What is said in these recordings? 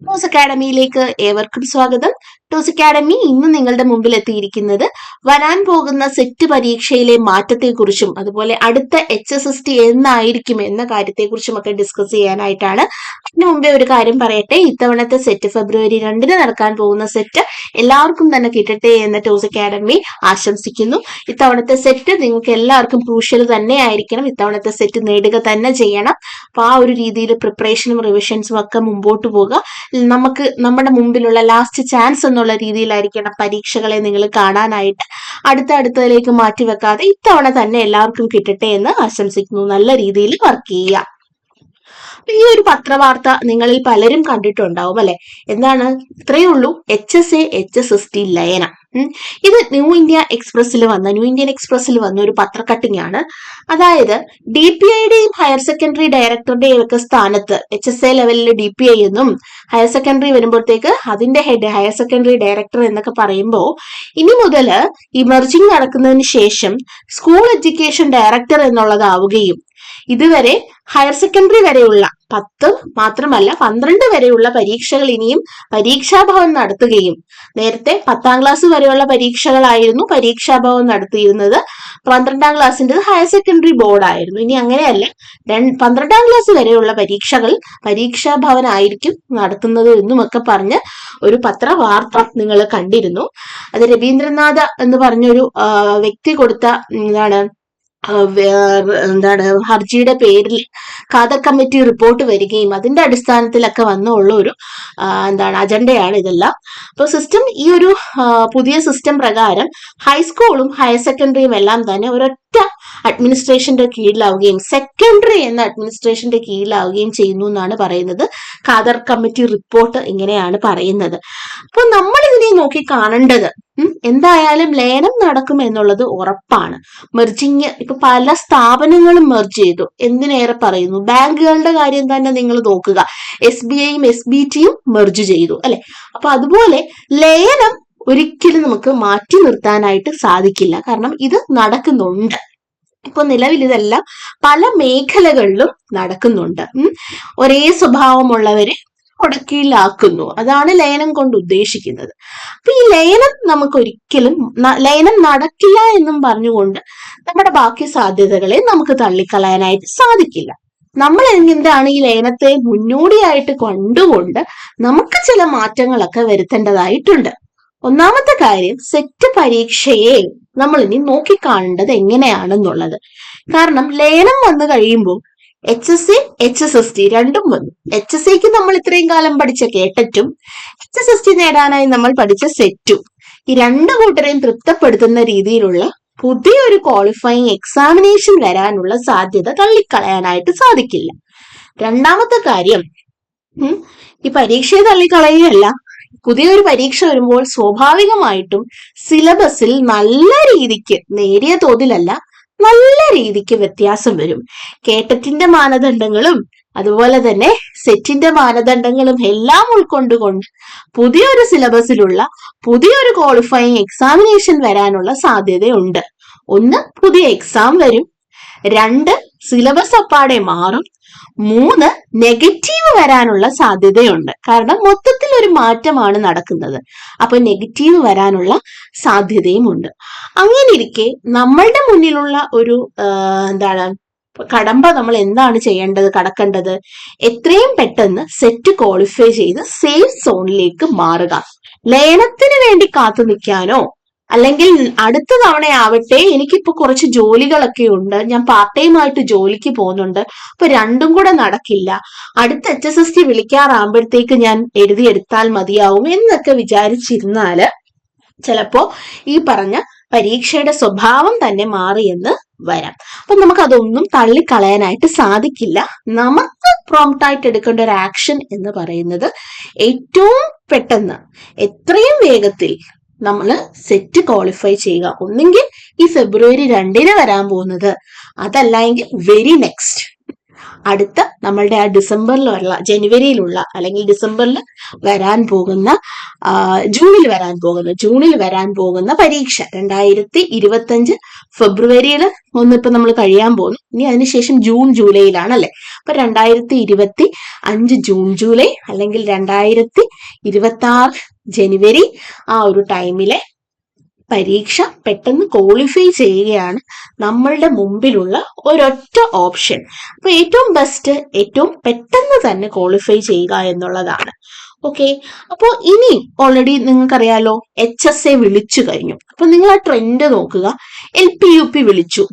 Toss അക്കാഡമിയിലേക്ക് ഏവർക്കും സ്വാഗതം. Toss academy ഇന്ന് നിങ്ങളുടെ മുമ്പിൽ എത്തിയിരിക്കുന്നത് വരാൻ പോകുന്ന സെറ്റ് പരീക്ഷയിലെ മാറ്റത്തെക്കുറിച്ചും അതുപോലെ അടുത്ത HSST എന്നായിരിക്കും എന്ന കാര്യത്തെക്കുറിച്ചും ഒക്കെ ഡിസ്കസ് ചെയ്യാനായിട്ടാണ്. അതിനു മുമ്പേ ഒരു കാര്യം പറയട്ടെ, ഇത്തവണത്തെ സെറ്റ് ഫെബ്രുവരി 2 നടക്കാൻ പോകുന്ന സെറ്റ് എല്ലാവർക്കും തന്നെ കിട്ടട്ടെ എന്ന് ടോസ് അക്കാഡമി ആശംസിക്കുന്നു. ഇത്തവണത്തെ സെറ്റ് നിങ്ങൾക്ക് എല്ലാവർക്കും ക്രൂഷ്യൽ തന്നെ ആയിരിക്കണം. ഇത്തവണത്തെ സെറ്റ് നേടുക തന്നെ ചെയ്യണം. അപ്പൊ ആ ഒരു രീതിയിൽ പ്രിപ്പറേഷനും റിവിഷൻസും ഒക്കെ മുമ്പോട്ട് പോകുക. നമുക്ക് നമ്മുടെ മുമ്പിലുള്ള ലാസ്റ്റ് ചാൻസ് എന്നുള്ള രീതിയിലായിരിക്കണം പരീക്ഷകളെ നിങ്ങൾ കാണാനായിട്ട്. അടുത്തതിലേക്ക് മാറ്റിവെക്കാതെ ഇത്തവണ തന്നെ എല്ലാവർക്കും കിട്ടട്ടെ എന്ന് ആശംസിക്കുന്നു. നല്ല രീതിയിൽ വർക്ക് ചെയ്യുക. ഈ ഒരു പത്രവാർത്ത നിങ്ങളിൽ പലരും കണ്ടിട്ടുണ്ടാവും അല്ലെ? എന്താണ്? ഇത്രയേ ഉള്ളൂ, HSA HSST ലയനം. ഇത് ന്യൂ ഇന്ത്യൻ എക്സ്പ്രസിൽ വന്ന ഒരു പത്രക്കട്ടിംഗ് ആണ്. അതായത് DPIയുടെയും ഹയർ സെക്കൻഡറി ഡയറക്ടറുടെയും ഒക്കെ സ്ഥാനത്ത് HSA ലെവലിൽ DPI എന്നും ഹയർ സെക്കൻഡറി വരുമ്പോഴത്തേക്ക് അതിന്റെ ഹെഡ് ഹയർ സെക്കൻഡറി ഡയറക്ടർ എന്നൊക്കെ പറയുമ്പോൾ ഇനി മുതൽ ഈ മെർജിംഗ് നടക്കുന്നതിന് ശേഷം സ്കൂൾ എഡ്യൂക്കേഷൻ ഡയറക്ടർ എന്നുള്ളതാവുകയും ഇതുവരെ ഹയർ സെക്കൻഡറി വരെയുള്ള 10 മാത്രമല്ല 12 വരെയുള്ള പരീക്ഷകൾ ഇനിയും പരീക്ഷാഭവൻ നടത്തുകയും, നേരത്തെ 10ാം ക്ലാസ് വരെയുള്ള പരീക്ഷകളായിരുന്നു പരീക്ഷാഭവൻ നടത്തിയിരുന്നത്, 12ാം ക്ലാസ്സിന്റെ ഹയർ സെക്കൻഡറി ബോർഡ് ആയിരുന്നു. ഇനി അങ്ങനെയല്ല, 12ാം ക്ലാസ് വരെയുള്ള പരീക്ഷകൾ പരീക്ഷാഭവൻ ആയിരിക്കും നടത്തുന്നത് എന്നുമൊക്കെ പറഞ്ഞ് ഒരു പത്രവാർത്ത നിങ്ങൾ കണ്ടിരുന്നു. അത് രവീന്ദ്രനാഥ് എന്ന് പറഞ്ഞൊരു വ്യക്തി കൊടുത്ത ഹർജിയുടെ പേരിൽ ഖാദർ കമ്മിറ്റി റിപ്പോർട്ട് വരികയും അതിന്റെ അടിസ്ഥാനത്തിലൊക്കെ വന്നുള്ള ഒരു അജണ്ടയാണ് ഇതെല്ലാം. അപ്പൊ സിസ്റ്റം ഈ ഒരു പുതിയ സിസ്റ്റം പ്രകാരം ഹൈസ്കൂളും ഹയർ സെക്കൻഡറിയും എല്ലാം തന്നെ ഒരൊറ്റ അഡ്മിനിസ്ട്രേഷന്റെ കീഴിലാവുകയും സെക്കൻഡറി എന്ന അഡ്മിനിസ്ട്രേഷന്റെ കീഴിലാവുകയും ചെയ്യുന്നു എന്നാണ് പറയുന്നത്. ഖാദർ കമ്മിറ്റി റിപ്പോർട്ട് ഇങ്ങനെയാണ് പറയുന്നത്. അപ്പൊ നമ്മൾ ഇതിനെ നോക്കി കാണേണ്ടത്, എന്തായാലും ലയനം നടക്കും എന്നുള്ളത് ഉറപ്പാണ്. മെർജിങ് ഇപ്പൊ പല സ്ഥാപനങ്ങളും മെർജ് ചെയ്തു. എന്തിനേറെ പറയുന്നു, ബാങ്കുകളുടെ കാര്യം തന്നെ നിങ്ങൾ നോക്കുക, SBIയും SBTയും മെർജ് ചെയ്തു അല്ലെ? അപ്പൊ അതുപോലെ ലയനം ഒരിക്കലും നമുക്ക് മാറ്റി നിർത്താനായിട്ട് സാധിക്കില്ല. കാരണം ഇത് നടക്കുന്നുണ്ട്. ഇപ്പൊ നിലവിൽ ഇതെല്ലാം പല മേഖലകളിലും നടക്കുന്നുണ്ട്. ഒരേ സ്വഭാവമുള്ളവരെ കൊടക്കീഴിലാക്കുന്നു. അതാണ് ലയനം കൊണ്ട് ഉദ്ദേശിക്കുന്നത്. അപ്പൊ ഈ ലയനം നമുക്കൊരിക്കലും ലയനം നടക്കില്ല എന്നും പറഞ്ഞുകൊണ്ട് നമ്മുടെ ബാക്കി സാധ്യതകളെ നമുക്ക് തള്ളിക്കളയാനായിട്ട് സാധിക്കില്ല. നമ്മൾ എന്താണ് ഈ ലയനത്തെ മുന്നോടിയായിട്ട് കൊണ്ടുകൊണ്ട് നമുക്ക് ചില മാറ്റങ്ങളൊക്കെ വരുത്തേണ്ടതായിട്ടുണ്ട്. ഒന്നാമത്തെ കാര്യം, സെറ്റ് പരീക്ഷയെ നമ്മൾ ഇനി നോക്കിക്കാണേണ്ടത് എങ്ങനെയാണെന്നുള്ളത്. കാരണം ലയനം വന്നു കഴിയുമ്പോൾ HSA HSST രണ്ടും വന്നു. HSAക്ക് നമ്മൾ ഇത്രയും കാലം പഠിച്ച കേട്ടറ്റും HSST നേടാനായി നമ്മൾ പഠിച്ച സെറ്റും, ഈ രണ്ടു കൂട്ടരെയും തൃപ്തപ്പെടുത്തുന്ന രീതിയിലുള്ള പുതിയൊരു ക്വാളിഫയിങ് എക്സാമിനേഷൻ വരാനുള്ള സാധ്യത തള്ളിക്കളയാനായിട്ട് സാധിക്കില്ല. രണ്ടാമത്തെ കാര്യം, ഈ പരീക്ഷയെ തള്ളിക്കളയുകയല്ല, പുതിയൊരു പരീക്ഷ വരുമ്പോൾ സ്വാഭാവികമായിട്ടും സിലബസിൽ നല്ല രീതിക്ക്, നേരിയ തോതിലല്ല നല്ല രീതിക്ക് വ്യത്യാസം വരും. കേട്ടറ്റിന്റെ മാനദണ്ഡങ്ങളും അതുപോലെ തന്നെ സെറ്റിന്റെ മാനദണ്ഡങ്ങളും എല്ലാം ഉൾക്കൊണ്ടുകൊണ്ട് പുതിയൊരു സിലബസിലുള്ള പുതിയൊരു ക്വാളിഫയിങ് എക്സാമിനേഷൻ വരാനുള്ള സാധ്യതയുണ്ട്. ഒന്ന്, പുതിയ എക്സാം വരും. 2, സിലബസ് അപ്പാടെ മാറും. 3, നെഗറ്റീവ് വരാനുള്ള സാധ്യതയുണ്ട്. കാരണം മൊത്തത്തിൽ ഒരു മാറ്റമാണ് നടക്കുന്നത്. അപ്പൊ നെഗറ്റീവ് വരാനുള്ള സാധ്യതയും ഉണ്ട്. അങ്ങനെ ഇരിക്കെ നമ്മളുടെ മുന്നിലുള്ള ഒരു കടമ്പ നമ്മൾ എന്താണ് കടക്കേണ്ടത്? എത്രയും പെട്ടെന്ന് സെറ്റ് ക്വാളിഫൈ ചെയ്ത് സേഫ് സോണിലേക്ക് മാറുക. ലയനത്തിന് വേണ്ടി കാത്തു നിൽക്കാനോ അല്ലെങ്കിൽ അടുത്ത തവണയാവട്ടെ എനിക്കിപ്പോ കുറച്ച് ജോലികളൊക്കെ ഉണ്ട്, ഞാൻ പാർട്ട് ടൈം ആയിട്ട് ജോലിക്ക് പോകുന്നുണ്ട്, അപ്പൊ രണ്ടും കൂടെ നടക്കില്ല, അടുത്ത HSST വിളിക്കാറാകുമ്പോഴത്തേക്ക് ഞാൻ എഴുതിയെടുത്താൽ മതിയാവും എന്നൊക്കെ വിചാരിച്ചിരുന്നാല് ചിലപ്പോ ഈ പറഞ്ഞ പരീക്ഷയുടെ സ്വഭാവം തന്നെ മാറിയെന്ന് വരാം. അപ്പൊ നമുക്ക് അതൊന്നും തള്ളിക്കളയാനായിട്ട് സാധിക്കില്ല. നമുക്ക് പ്രോംപ്റ്റ് ആയിട്ട് എടുക്കേണ്ട ഒരു ആക്ഷൻ എന്ന് പറയുന്നത് ഏറ്റവും പെട്ടെന്ന് എത്രയും വേഗത്തിൽ നമ്മൾ സെറ്റ് ക്വാളിഫൈ ചെയ്യുക. ഒന്നെങ്കിൽ ഈ ഫെബ്രുവരി 2 വരാൻ പോകുന്നത്, അതല്ല എങ്കിൽ വെരി നെക്സ്റ്റ് അടുത്ത നമ്മളുടെ ആ ഡിസംബറിലുള്ള ജനുവരിയിലുള്ള അല്ലെങ്കിൽ ഡിസംബറിൽ വരാൻ പോകുന്ന ജൂണിൽ വരാൻ പോകുന്ന പരീക്ഷ 2025 ഫെബ്രുവരിയിൽ ഒന്നിപ്പോ നമ്മൾ കഴിയാൻ പോകുന്നു. ഇനി അതിനുശേഷം ജൂൺ ജൂലൈയിലാണ് അല്ലെ. അപ്പൊ 2025 ജൂൺ ജൂലൈ അല്ലെങ്കിൽ 2026 ജനുവരി ആ ഒരു ടൈമിലെ പരീക്ഷ പെട്ടെന്ന് ക്വാളിഫൈ ചെയ്യുകയാണ് നമ്മളുടെ മുമ്പിലുള്ള ഒരൊറ്റ ഓപ്ഷൻ. അപ്പൊ ഏറ്റവും ബെസ്റ്റ് ഏറ്റവും പെട്ടെന്ന് തന്നെ ക്വാളിഫൈ ചെയ്യുക എന്നുള്ളതാണ്. ഓക്കെ, അപ്പോ ഇനി ഓൾറെഡി നിങ്ങൾക്കറിയാലോ HSA വിളിച്ചു കഴിഞ്ഞു. അപ്പൊ നിങ്ങൾ ആ ട്രെൻഡ് നോക്കുക. LP-UP വിളിച്ചു.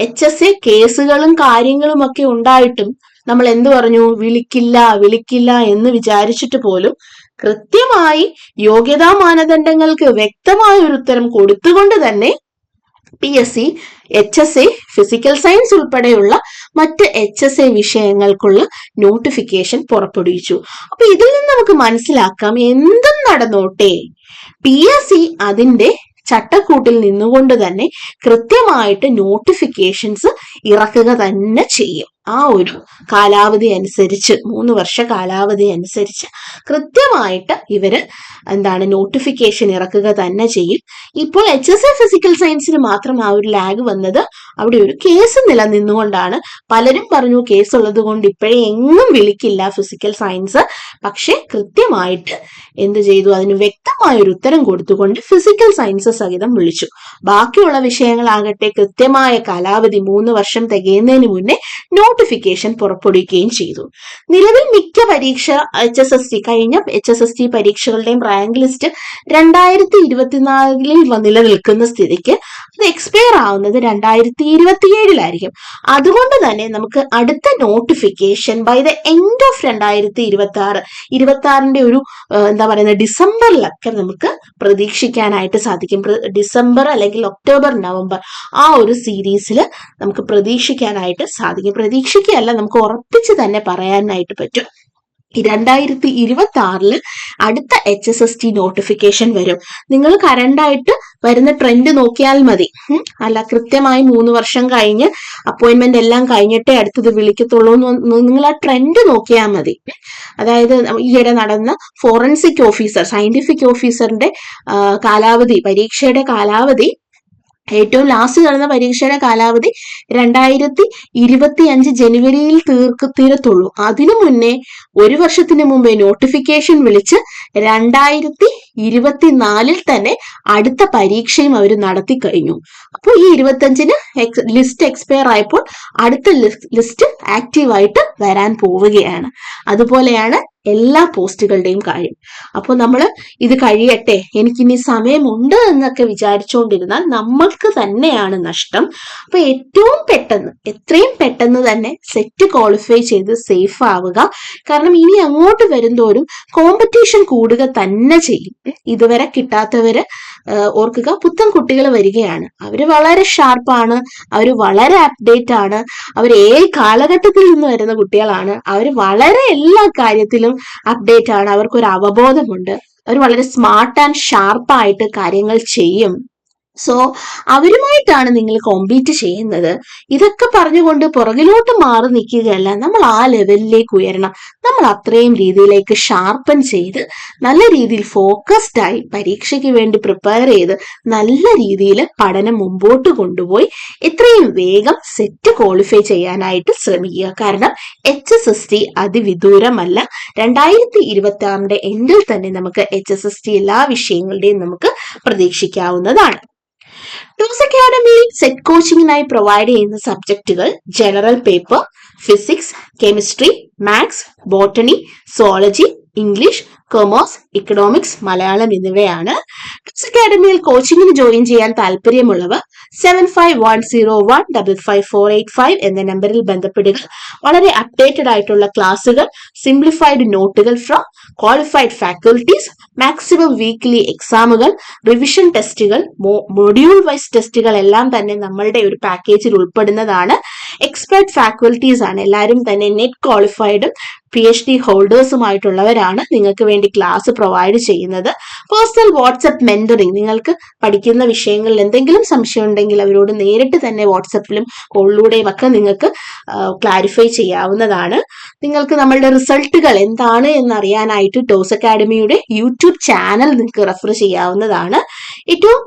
HSA കേസുകളും കാര്യങ്ങളും ഒക്കെ ഉണ്ടായിട്ടും നമ്മൾ എന്ത് പറഞ്ഞു? വിളിക്കില്ല എന്ന് വിചാരിച്ചിട്ട് പോലും കൃത്യമായി യോഗ്യതാ മാനദണ്ഡങ്ങൾക്ക് വ്യക്തമായ ഒരു ഉത്തരം കൊടുത്തുകൊണ്ട് തന്നെ PSC HSA ഫിസിക്കൽ സയൻസ് ഉൾപ്പെടെയുള്ള മറ്റ് HSA വിഷയങ്ങൾക്കുള്ള നോട്ടിഫിക്കേഷൻ പുറപ്പെടുവിച്ചു. അപ്പൊ ഇതിൽ നിന്ന് നമുക്ക് മനസ്സിലാക്കാം, എന്തും നടന്നോട്ടെ PSC അതിന്റെ ചട്ടക്കൂട്ടിൽ നിന്നുകൊണ്ട് തന്നെ കൃത്യമായിട്ട് നോട്ടിഫിക്കേഷൻസ് ഇറക്കുക തന്നെ ചെയ്യും. ആ ഒരു കാലാവധി അനുസരിച്ച് 3 വർഷ കാലാവധി അനുസരിച്ച് കൃത്യമായിട്ട് ഇവര് നോട്ടിഫിക്കേഷൻ ഇറക്കുക തന്നെ ചെയ്യും. ഇപ്പോൾ HSA ഫിസിക്കൽ സയൻസിന് മാത്രം ആ ഒരു ലാഗ് വന്നത് അവിടെ ഒരു കേസ് നിലനിന്നുകൊണ്ടാണ്. പലരും പറഞ്ഞു കേസ് ഉള്ളത് കൊണ്ട് ഇപ്പോഴേ എങ്ങും വിളിക്കില്ല ഫിസിക്കൽ സയൻസ്. പക്ഷെ കൃത്യമായിട്ട് എന്ത് ചെയ്തു? അതിന് വ്യക്തമായ ഒരു ഉത്തരം കൊടുത്തുകൊണ്ട് ഫിസിക്കൽ സയൻസ് സഹിതം വിളിച്ചു. ബാക്കിയുള്ള വിഷയങ്ങളാകട്ടെ കൃത്യമായ കാലാവധി 3 വർഷം തികയുന്നതിന് മുന്നേ നോട്ടിഫിക്കേഷൻ പുറപ്പെടുവിക്കുകയും ചെയ്തു. നിലവിൽ മിക്ക പരീക്ഷ കഴിഞ്ഞ HSST പരീക്ഷകളുടെയും റാങ്ക് ലിസ്റ്റ് 2024 നിലനിൽക്കുന്ന സ്ഥിതിക്ക് അത് എക്സ്പയർ ആവുന്നത് 2027 അതുകൊണ്ട് തന്നെ നമുക്ക് അടുത്ത notification by the end of 2026 ഒരു ഡിസംബറിലൊക്കെ നമുക്ക് പ്രതീക്ഷിക്കാനായിട്ട് സാധിക്കും. ഡിസംബർ അല്ലെങ്കിൽ ഒക്ടോബർ നവംബർ ആ ഒരു സീരീസിൽ നമുക്ക് പ്രതീക്ഷിക്കാനായിട്ട് സാധിക്കും. പ്രതീക്ഷിക്കുകയല്ല, നമുക്ക് ഉറപ്പിച്ച് തന്നെ പറയാനായിട്ട് പറ്റും. 2026 അടുത്ത HSST നോട്ടിഫിക്കേഷൻ വരും. നിങ്ങൾ കറണ്ടായിട്ട് വരുന്ന ട്രെൻഡ് നോക്കിയാൽ മതി. അല്ല കൃത്യമായി 3 വർഷം കഴിഞ്ഞ് അപ്പോയിന്റ്മെന്റ് എല്ലാം കഴിഞ്ഞിട്ടേ അടുത്തത് വിളിക്കത്തുള്ളൂ എന്ന് നിങ്ങൾ ആ ട്രെൻഡ് നോക്കിയാൽ മതി. അതായത് ഈയിടെ നടന്ന ഫോറൻസിക് ഓഫീസർ, സയന്റിഫിക് ഓഫീസറിന്റെ കാലാവധി, പരീക്ഷയുടെ കാലാവധി, ഏറ്റവും ലാസ്റ്റ് നടന്ന പരീക്ഷയുടെ കാലാവധി 2025 ജനുവരിയിൽ തീരത്തുള്ളൂ. അതിനു മുന്നേ 1 വർഷത്തിന് മുമ്പേ നോട്ടിഫിക്കേഷൻ വിളിച്ച് 2024 തന്നെ അടുത്ത പരീക്ഷയും അവർ നടത്തി കഴിഞ്ഞു. അപ്പോൾ ഈ 25 ലിസ്റ്റ് എക്സ്പയർ ആയപ്പോൾ അടുത്ത ലിസ്റ്റ് ആക്റ്റീവായിട്ട് വരാൻ പോവുകയാണ്. അതുപോലെയാണ് എല്ലാ പോസ്റ്റുകളുടെയും കാര്യം. അപ്പോൾ നമ്മൾ ഇത് കഴിയട്ടെ, എനിക്കിനി സമയമുണ്ട് എന്നൊക്കെ വിചാരിച്ചുകൊണ്ടിരുന്നാൽ നമ്മൾക്ക് തന്നെയാണ് നഷ്ടം. അപ്പൊ എത്രയും പെട്ടെന്ന് തന്നെ സെറ്റ് ക്വാളിഫൈ ചെയ്ത് സേഫ് ആവുക. കാരണം ഇനി അങ്ങോട്ട് വരുന്തോറും കോമ്പറ്റീഷൻ കൂടുക തന്നെ ചെയ്യും. ഇതുവരെ കിട്ടാത്തവര് ഓർക്കുക, പുത്തൻ കുട്ടികൾ വരികയാണ്. അവര് വളരെ ഷാർപ്പാണ്, അവര് വളരെ അപ്ഡേറ്റ് ആണ്, അവർ കാലഘട്ടത്തിൽ നിന്ന് വരുന്ന കുട്ടികളാണ്. അവർ വളരെ എല്ലാ കാര്യത്തിലും അപ്ഡേറ്റ് ആണ്, അവർക്കൊരു അവബോധമുണ്ട്, അവർ വളരെ സ്മാർട്ട് ആൻഡ് ഷാർപ്പായിട്ട് കാര്യങ്ങൾ ചെയ്യും. സോ അവരുമായിട്ടാണ് നിങ്ങൾ കോമ്പീറ്റ് ചെയ്യുന്നത്. ഇതൊക്കെ പറഞ്ഞുകൊണ്ട് പുറകിലോട്ട് മാറി നിൽക്കുകയല്ല, നമ്മൾ ആ ലെവലിലേക്ക് ഉയരണം. നമ്മൾ അത്രയും രീതിയിലേക്ക് ഷാർപ്പൻ ചെയ്ത് നല്ല രീതിയിൽ ഫോക്കസ്ഡ് ആയി പരീക്ഷയ്ക്ക് വേണ്ടി പ്രിപ്പയർ ചെയ്ത് നല്ല രീതിയിൽ പഠനം മുമ്പോട്ട് കൊണ്ടുപോയി എത്രയും വേഗം സെറ്റ് ക്വാളിഫൈ ചെയ്യാനായിട്ട് ശ്രമിക്കുക. കാരണം HSST അതിവിദൂരമല്ല. 2026 എൻഡിൽ തന്നെ നമുക്ക് HSST എല്ലാ വിഷയങ്ങളുടെയും നമുക്ക് പ്രതീക്ഷിക്കാവുന്നതാണ്. ടോസ് അക്കാഡമിയിൽ സെറ്റ് കോച്ചിങ്ങിനായി പ്രൊവൈഡ് ചെയ്യുന്ന സബ്ജക്റ്റുകൾ general paper, physics, chemistry, maths, botany, zoology, English, commerce, economics, Malayalam എന്നിവയാണ്. ടോസ് അക്കാഡമിയിൽ കോച്ചിങ്ങിന് ജോയിൻ ചെയ്യാൻ താല്പര്യമുള്ളവർ 7510155485 എന്ന നമ്പറിൽ ബന്ധപ്പെടുക. വളരെ അപ്ഡേറ്റഡ് ആയിട്ടുള്ള ക്ലാസുകൾ, സിംപ്ലിഫൈഡ് നോട്ടുകൾ from qualified faculties, maximum weekly എക്സാമുകൾ, റിവിഷൻ ടെസ്റ്റുകൾ, മൊഡ്യൂൾ വൈസ് ടെസ്റ്റുകൾ എല്ലാം തന്നെ നമ്മളുടെ ഒരു പാക്കേജിൽ ഉൾപ്പെടുന്നതാണ്. എക്സ്പെർട്ട് ഫാക്കൽറ്റീസ് ആണ്. എല്ലാവരും തന്നെ നെറ്റ് ക്വാളിഫൈഡും PhD ഹോൾഡേഴ്സുമായിട്ടുള്ളവരാണ് നിങ്ങൾക്ക് വേണ്ടി ക്ലാസ് പ്രൊവൈഡ് ചെയ്യുന്നത്. പേഴ്സണൽ വാട്സപ്പ് മെന്ററിങ്, നിങ്ങൾക്ക് പഠിക്കുന്ന വിഷയങ്ങളിൽ എന്തെങ്കിലും സംശയം ഉണ്ടെങ്കിൽ അവരോട് നേരിട്ട് തന്നെ വാട്സപ്പിലും കോളിലൂടെയും ഒക്കെ നിങ്ങൾക്ക് ക്ലാരിഫൈ ചെയ്യാവുന്നതാണ്. നിങ്ങൾക്ക് നമ്മളുടെ റിസൾട്ടുകൾ എന്താണ് എന്നറിയാനായിട്ട് ടോസ് അക്കാഡമിയുടെ യൂട്യൂബ് ചാനൽ നിങ്ങൾക്ക് റെഫർ ചെയ്യാവുന്നതാണ്. ഏറ്റവും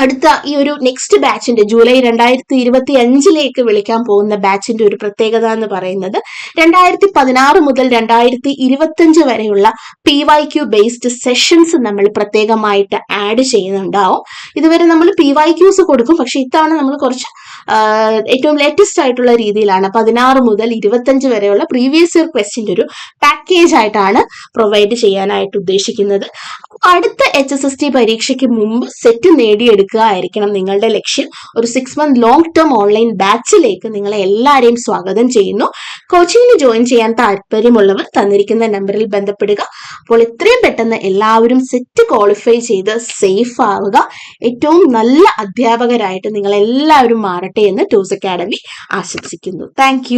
അടുത്ത ഈ ഒരു നെക്സ്റ്റ് ബാച്ചിന്റെ ജൂലൈ 2025 വിളിക്കാൻ പോകുന്ന ബാച്ചിന്റെ ഒരു പ്രത്യേകത എന്ന് പറയുന്നത് 2016 മുതൽ 2025 വരെയുള്ള PYQ ബേസ്ഡ് സെഷൻസ് നമ്മൾ പ്രത്യേകമായിട്ട് ആഡ് ചെയ്യുന്നുണ്ടാവും. ഇതുവരെ നമ്മൾ PYQs കൊടുക്കും, പക്ഷെ ഇത്തവണ നമ്മൾ കുറച്ച് ഏറ്റവും ലേറ്റസ്റ്റ് ആയിട്ടുള്ള രീതിയിലാണ് 16 മുതൽ 25 വരെയുള്ള പ്രീവിയസ് ഇയർ ക്വസ്റ്റ്യൻ്റെ ഒരു പാക്കേജ് ആയിട്ടാണ് പ്രൊവൈഡ് ചെയ്യാനായിട്ട് ഉദ്ദേശിക്കുന്നത്. അടുത്ത HSST പരീക്ഷയ്ക്ക് മുമ്പ് സെറ്റ് നേടിയെടുക്കുക ആയിരിക്കണം നിങ്ങളുടെ ലക്ഷ്യം. ഒരു 6 month ലോങ് ടേം ഓൺലൈൻ ബാച്ചിലേക്ക് നിങ്ങളെ എല്ലാവരെയും സ്വാഗതം ചെയ്യുന്നു. കോച്ചിങ്ങിന് ജോയിൻ ചെയ്യാൻ താല്പര്യമുള്ളവർ തന്നിരിക്കുന്ന നമ്പറിൽ ബന്ധപ്പെടുക. അപ്പോൾ എത്രയും പെട്ടെന്ന് എല്ലാവരും സെറ്റ് ക്വാളിഫൈ ചെയ്ത് സേഫ് ആവുക. ഏറ്റവും നല്ല അധ്യാപകരായിട്ട് നിങ്ങൾ എല്ലാവരും മാറട്ടെ എന്ന് ടോസ് അക്കാഡമി ആശംസിക്കുന്നു. താങ്ക്